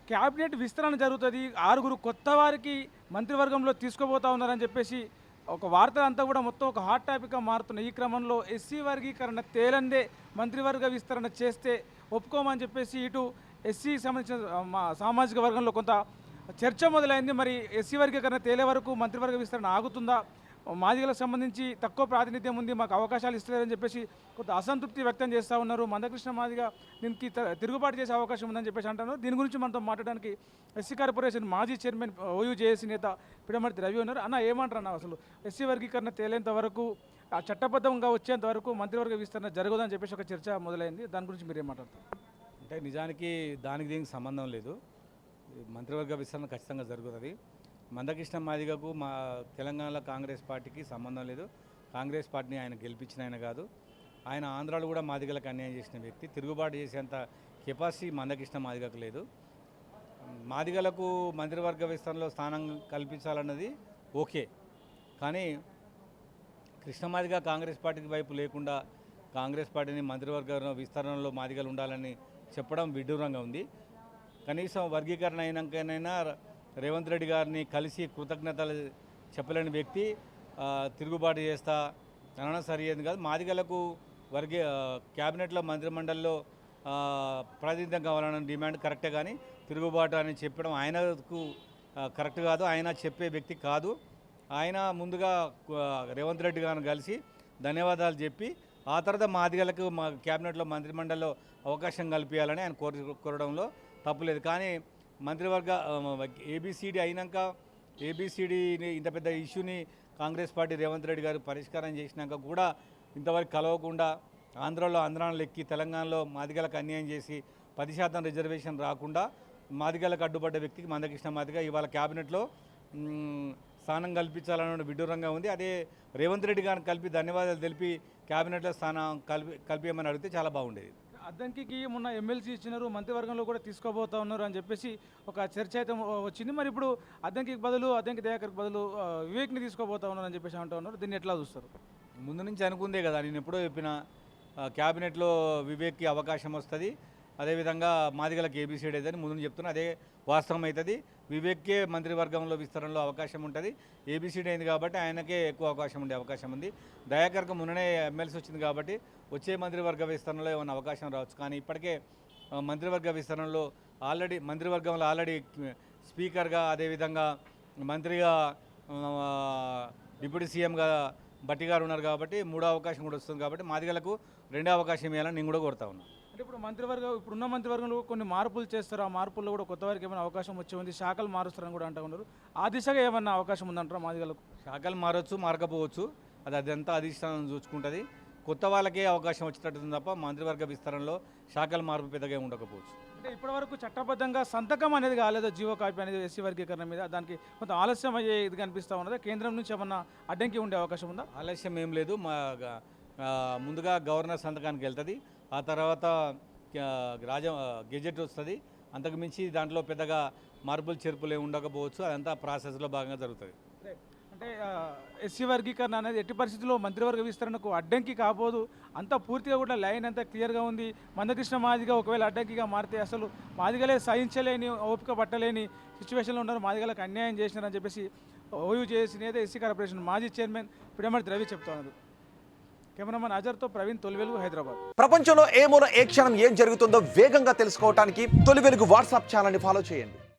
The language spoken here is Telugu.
క్యాబినెట్ విస్తరణ జరుగుతుంది, 6 కొత్త వారికి మంత్రివర్గంలో తీసుకోబోతా ఉన్నారని చెప్పేసి ఒక వార్త అంతా కూడా మొత్తం ఒక హాట్ టాపిక్గా మారుతున్న ఈ క్రమంలో ఎస్సీ వర్గీకరణ తేలందే మంత్రివర్గ విస్తరణ చేస్తే ఒప్పుకోమని చెప్పేసి ఇటు ఎస్సీకి సంబంధించిన సామాజిక వర్గంలో కొంత చర్చ మొదలైంది. మరి ఎస్సీ వర్గీకరణ తేలే వరకు మంత్రివర్గ విస్తరణ ఆగుతుందా? మాదిగలకు సంబంధించి తక్కువ ప్రాతినిధ్యం ఉంది, మాకు అవకాశాలు ఇస్తలేదని చెప్పేసి కొంత అసంతృప్తి వ్యక్తం చేస్తూ ఉన్నారు. మందకృష్ణ మాదిగ దీనికి తిరుగుబాటు చేసే అవకాశం ఉందని చెప్పేసి అంటున్నారు. దీని గురించి మనతో మాట్లాడడానికి ఎస్సీ కార్పొరేషన్ మాజీ చైర్మన్ ఓయూజేఏసీ నేత పిడమర్తి రవి ఉన్నారు. అన్న ఏమంటారు అన్న, అసలు ఎస్సీ వర్గీకరణ తేలేంత వరకు ఆ చట్టబద్ధంగా వచ్చేంత వరకు మంత్రివర్గ విస్తరణ జరగదని చెప్పేసి ఒక చర్చ మొదలైంది. దాని గురించి మీరు ఏమంటారు? అంటే నిజానికి దానికి దీనికి సంబంధం లేదు. మంత్రివర్గ విస్తరణ ఖచ్చితంగా జరుగుతుంది. మందకృష్ణ మాదిగకు మా తెలంగాణలో కాంగ్రెస్ పార్టీకి సంబంధం లేదు. కాంగ్రెస్ పార్టీని ఆయన గెలిపించిన ఆయన కాదు. ఆయన ఆంధ్రాలో కూడా మాదిగలకు అన్యాయం చేసిన వ్యక్తి. తిరుగుబాటు చేసేంత కెపాసిటీ మందకృష్ణ మాదిగకు లేదు. మాదిగలకు మంత్రివర్గ విస్తరణలో స్థానం కల్పించాలన్నది ఓకే, కానీ కృష్ణ మాదిగ కాంగ్రెస్ పార్టీకి వైపు లేకుండా కాంగ్రెస్ పార్టీని మంత్రివర్గ విస్తరణలో మాదిగలు ఉండాలని చెప్పడం విడ్డూరంగా ఉంది. కనీసం వర్గీకరణ అయినాకనైనా రేవంత్ రెడ్డి గారిని కలిసి కృతజ్ఞతలు చెప్పలేని వ్యక్తి తిరుగుబాటు చేస్తా అనడం సరియైంది కాదు. మాదిగలకు క్యాబినెట్లో మంత్రిమండలిలో ప్రాతినిధ్యం కావాలన్న డిమాండ్ కరెక్టే, కానీ తిరుగుబాటు అని చెప్పడం ఆయనకు కరెక్ట్ కాదు. ఆయన చెప్పే వ్యక్తి కాదు. ఆయన ముందుగా రేవంత్ రెడ్డి గారిని కలిసి ధన్యవాదాలు చెప్పి ఆ తర్వాత మాదిగలకు మా క్యాబినెట్లో మంత్రిమండలిలో అవకాశం కల్పించాలని ఆయన కోరడంలో తప్పులేదు. కానీ మంత్రివర్గ ఏబిసిడి అయినాక ఏబిసిడిని ఇంత పెద్ద ఇష్యూని కాంగ్రెస్ పార్టీ రేవంత్ రెడ్డి గారు పరిష్కారం చేసినాక కూడా ఇంతవరకు కలవకుండా ఆంధ్రాలో ఎక్కి తెలంగాణలో మాదిగలకు అన్యాయం చేసి 10% రిజర్వేషన్ రాకుండా మాదిగలకు అడ్డుపడ్డ వ్యక్తికి మందకృష్ణ మాదిగ ఇవాళ క్యాబినెట్లో స్థానం కల్పించాలన్న విడ్డూరంగా ఉంది. అదే రేవంత్ రెడ్డి గారిని కలిపి ధన్యవాదాలు తెలిపి క్యాబినెట్లో స్థానం కల్పించమని అడిగితే చాలా బాగుండేది. అద్దంకి మొన్న ఎమ్మెల్సీ ఇచ్చినారు, మంత్రివర్గంలో కూడా తీసుకోబోతా ఉన్నారు అని చెప్పేసి ఒక చర్చ అయితే వచ్చింది. మరి ఇప్పుడు అద్దంకి దయాకర్కి బదులు వివేక్ని తీసుకోబోతా ఉన్నారు అని చెప్పేసి అంటూ ఉన్నారు. దీన్ని ఎట్లా చూస్తారు? ముందు నుంచి అనుకుందే కదా, నేను ఎప్పుడో చెప్పిన క్యాబినెట్లో వివేక్కి అవకాశం వస్తుంది, అదేవిధంగా మాదిగలకు ఏబిసిడి అయితే ముందు చెప్తున్నా, అదే వాస్తవం అవుతుంది. వివేక్కే మంత్రివర్గంలో విస్తరణలో అవకాశం ఉంటుంది. ఏబిసిడి అయింది కాబట్టి ఆయనకే ఎక్కువ అవకాశం ఉండే అవకాశం ఉంది. దయాకర్కు మొన్ననే ఎమ్మెల్సీ వచ్చింది కాబట్టి వచ్చే మంత్రివర్గ విస్తరణలో ఏమైనా అవకాశం రావచ్చు. కానీ ఇప్పటికే మంత్రివర్గ విస్తరణలో మంత్రివర్గంలో ఆల్రెడీ స్పీకర్గా, అదేవిధంగా మంత్రిగా డిప్యూటీ సీఎంగా భట్టి గారు ఉన్నారు కాబట్టి 3వ అవకాశం కూడా వస్తుంది. కాబట్టి మాదిగలకు 2వ అవకాశం ఇవ్వాలని నేను కూడా కోరుతా ఉన్నాను. అంటే ఇప్పుడున్న మంత్రివర్గంలో కొన్ని మార్పులు చేస్తారు, ఆ మార్పుల్లో కూడా కొత్త వారికి ఏమైనా అవకాశం వచ్చే ఉంది, శాఖలు మారుస్తారని కూడా అంటూ ఉన్నారు. ఆ దిశగా ఏమన్నా అవకాశం ఉందంటారా మాదిగలకు? శాఖలు మారవచ్చు, మారకపోవచ్చు, అదంతా అధిష్టానం చూసుకుంటుంది. కొత్త వాళ్ళకే అవకాశం వచ్చేటట్టుంది తప్ప మంత్రివర్గ విస్తరణలో శాఖల మార్పు పెద్దగా ఉండకపోవచ్చు. అంటే ఇప్పటివరకు చట్టబద్ధంగా సంతకం అనేది కాలేదు, జీవో కాపీ అనేది ఎస్సీ వర్గీకరణ మీద, దానికి కొంత ఆలస్యం అయ్యే ఇది కనిపిస్తూ ఉన్నది. కేంద్రం నుంచి ఏమన్నా అడ్డంకి ఉండే అవకాశం ఉందా? ఆలస్యం ఏం లేదు. ముందుగా గవర్నర్ సంతకానికి వెళ్తుంది, ఆ తర్వాత గెజెట్ వస్తుంది. అంతకు మించి దాంట్లో పెద్దగా మార్పులు చేర్పులు ఉండకపోవచ్చు. అదంతా ప్రాసెస్లో భాగంగా జరుగుతుంది. అంటే ఎస్సీ వర్గీకరణ అనేది ఎట్టి పరిస్థితుల్లో మంత్రివర్గ విస్తరణకు అడ్డంకి కాబోదు, అంతా పూర్తిగా కూడా లైన్ అంతా క్లియర్గా ఉంది. మందకృష్ణ మాదిగ ఒకవేళ అడ్డంకిగా మారితే అసలు మాదిగలే సహించలేని, ఓపిక పట్టలేని సిచ్యువేషన్లో ఉన్నారు, మాదిగలకు అన్యాయం చేసినారని చెప్పేసి ఓయూజేఏసీ నేత ఎస్సీ కార్పొరేషన్ మాజీ చైర్మన్ పిడమర్తి రవి చెప్తున్నారు. కెమెరామన్ అజర్తో ప్రవీణ్, తొలి వెలుగు, హైదరాబాద్. ప్రపంచంలో ఏ మూల ఏ క్షణం ఏం జరుగుతుందో వేగంగా తెలుసుకోవడానికి తొలి వెలుగు వాట్సాప్ ఛానల్ని ఫాలో చేయండి.